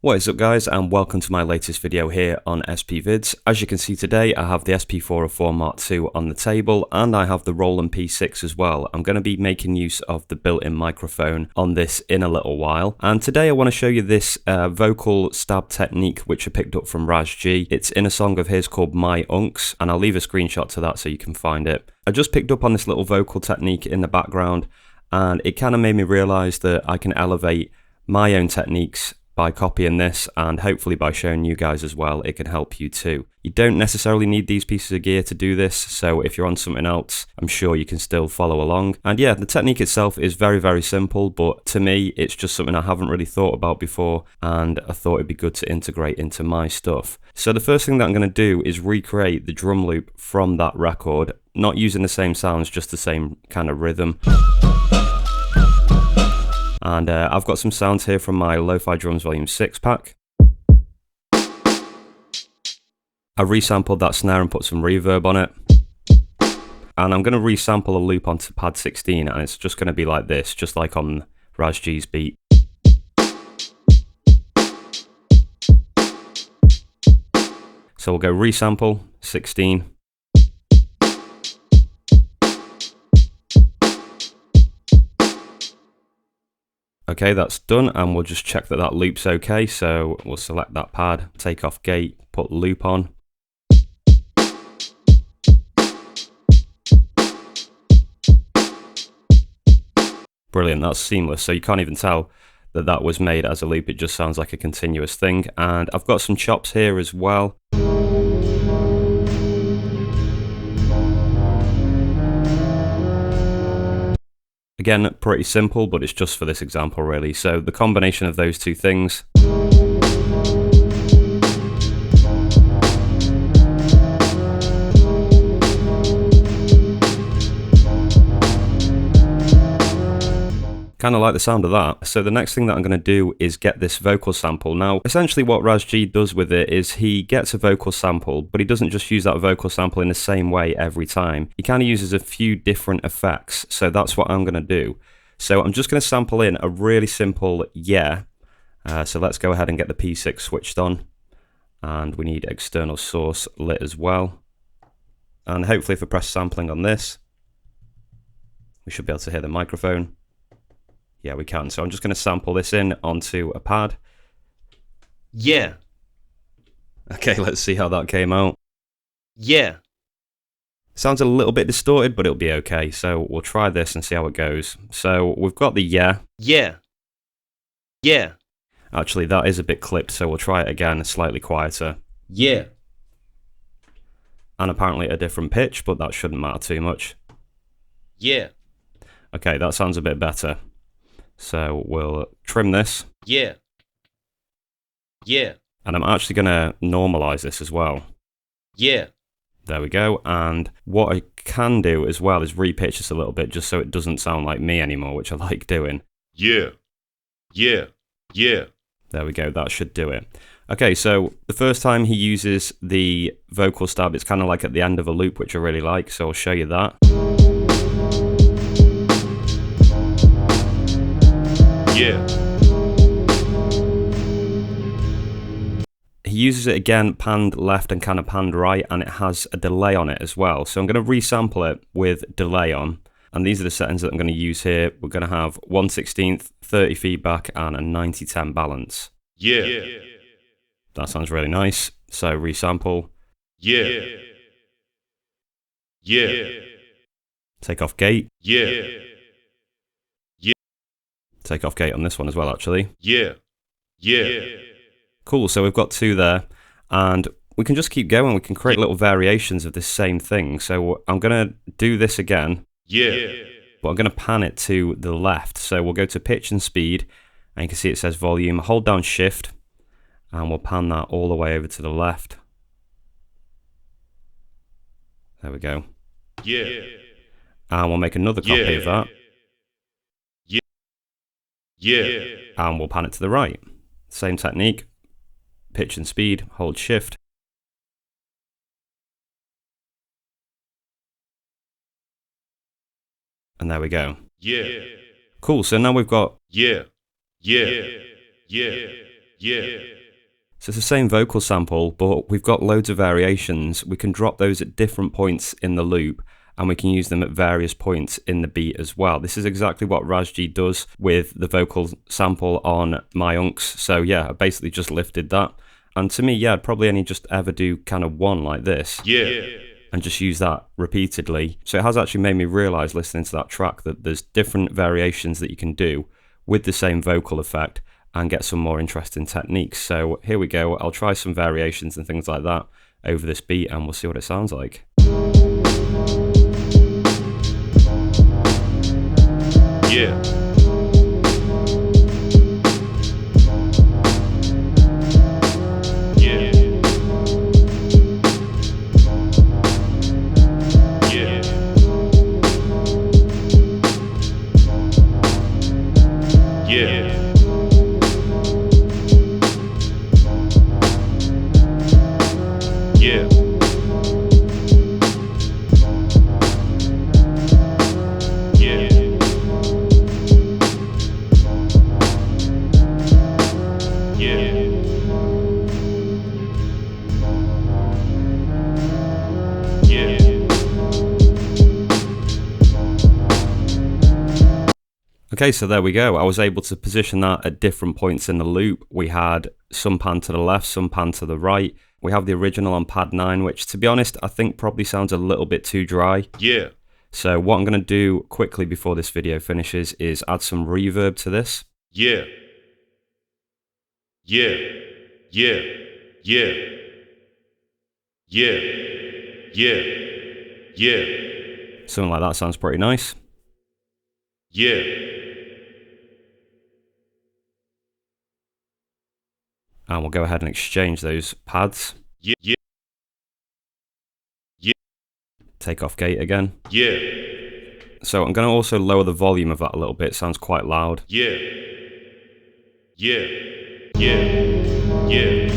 What is up guys, and welcome to my latest video here on SP Vids. As you can see today, I have the SP404 Mark II on the table and I have the Roland P6 as well. I'm going to be making use of the built-in microphone on this in a little while. And today I want to show you this vocal stab technique which I picked up from Ras G. It's in a song of his called My Unks, and I'll leave a screenshot to that so you can find it. I just picked up on this little vocal technique in the background and it kind of made me realise that I can elevate my own techniques by copying this, and hopefully by showing you guys as well, it can help you too. You don't necessarily need these pieces of gear to do this, so if you're on something else, I'm sure you can still follow along. And yeah, the technique itself is very simple, but to me, it's just something I haven't really thought about before, and I thought it'd be good to integrate into my stuff. So the first thing that I'm going to do is recreate the drum loop from that record, not using the same sounds, just the same kind of rhythm. And I've got some sounds here from my Lo-Fi Drums Volume 6 pack. I resampled that snare and put some reverb on it. And I'm going to resample a loop onto pad 16, and it's just going to be like this, just like on Ras G's beat. So we'll go resample 16. Okay, that's done, and we'll just check that that loop's okay. So we'll select that pad, take off gate, put loop on. Brilliant, that's seamless. So you can't even tell that that was made as a loop. It just sounds like a continuous thing. And I've got some chops here as well. Again, pretty simple, but it's just for this example really. So the combination of those two things. Kind of like the sound of that. So the next thing that I'm going to do is get this vocal sample. Now, essentially what Ras G does with it is he gets a vocal sample, but he doesn't just use that vocal sample in the same way every time. He kind of uses a few different effects. So that's what I'm going to do. So I'm just going to sample in a really simple yeah. So let's go ahead and get the P6 switched on. And we need external source lit as well. And hopefully if I press sampling on this, we should be able to hear the microphone. Yeah, we can. So I'm just going to sample this in onto a pad. Yeah. Okay, let's see how that came out. Yeah. Sounds a little bit distorted, but it'll be okay. So we'll try this and see how it goes. So we've got the yeah. Yeah. Yeah. Actually, that is a bit clipped, so we'll try it again, slightly quieter. Yeah. And apparently a different pitch, but that shouldn't matter too much. Yeah. Okay, that sounds a bit better. So we'll trim this. Yeah. Yeah. And I'm actually going to normalize this as well. Yeah. There we go. And what I can do as well is repitch this a little bit just so it doesn't sound like me anymore, which I like doing. Yeah. Yeah. Yeah. There we go. That should do it. Okay, so the first time he uses the vocal stab, it's kind of like at the end of a loop, which I really like. So I'll show you that. Yeah. He uses it again, panned left and kind of panned right, and it has a delay on it as well. So I'm going to resample it with delay on. And these are the settings that I'm going to use here. We're going to have 1/16, 30 feedback, and a 90-10 balance. Yeah. That sounds really nice. So resample. Yeah. Yeah. Take off gate. Yeah. Take off gate on this one as well, actually. Yeah. Yeah. Cool, so we've got two there, and we can just keep going. We can create little variations of this same thing. So I'm going to do this again. Yeah. But I'm going to pan it to the left. So we'll go to pitch and speed, and you can see it says volume. Hold down shift, and we'll pan that all the way over to the left. There we go. Yeah. And we'll make another copy of that. Yeah. And we'll pan it to the right. Same technique. Pitch and speed, hold shift. And there we go. Yeah. Cool, so now we've got Yeah. Yeah. Yeah. yeah, So it's the same vocal sample, but we've got loads of variations. We can drop those at different points in the loop, and we can use them at various points in the beat as well. This is exactly what Ras G does with the vocal sample on My Unks. So yeah, I basically just lifted that. And to me, yeah, I'd probably only just ever do kind of one like this. yeah, And just use that repeatedly. So it has actually made me realise listening to that track that there's different variations that you can do with the same vocal effect and get some more interesting techniques. So here we go. I'll try some variations and things like that over this beat and we'll see what it sounds like. yeah, yeah, yeah, yeah, yeah, Okay, so there we go. I was able to position that at different points in the loop. We had some pan to the left, some pan to the right. We have the original on pad 9, which to be honest, I think probably sounds a little bit too dry. yeah, So what I'm going to do quickly before this video finishes is add some reverb to this. yeah, yeah, yeah, yeah, yeah, yeah, yeah, Something like that sounds pretty nice. yeah, And we'll go ahead and exchange those pads. yeah, yeah, Take off gate again. yeah, So I'm going to also lower the volume of that a little bit. It sounds quite loud. yeah, yeah, yeah, yeah,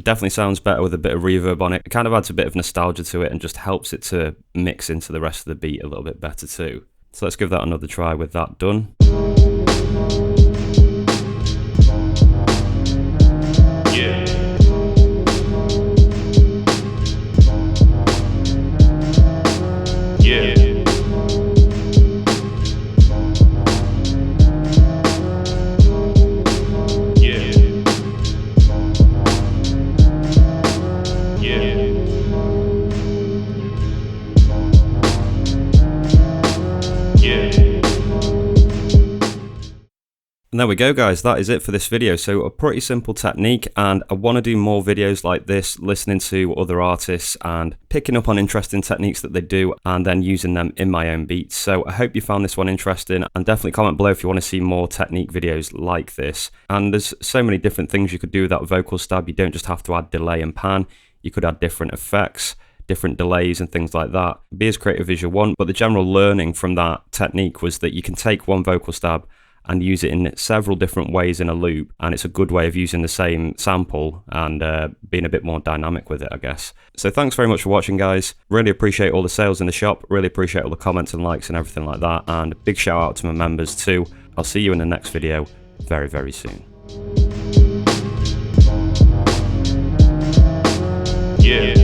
Definitely sounds better with a bit of reverb on it. It kind of adds a bit of nostalgia to it and just helps it to mix into the rest of the beat a little bit better too. So let's give that another try with that done. yeah, yeah, And there we go guys, that is it for this video. So a pretty simple technique, and I want to do more videos like this, listening to other artists and picking up on interesting techniques that they do and then using them in my own beats. So I hope you found this one interesting, and definitely comment below if you want to see more technique videos like this. And there's so many different things you could do with that vocal stab. You don't just have to add delay and pan, you could add different effects, different delays and things like that. Be as creative as you want, but the general learning from that technique was that you can take one vocal stab and use it in several different ways in a loop, and it's a good way of using the same sample and being a bit more dynamic with it, I guess. So thanks very much for watching guys, really appreciate all the sales in the shop, really appreciate all the comments and likes and everything like that, and a big shout out to my members too. I'll see you in the next video very, very soon. yeah.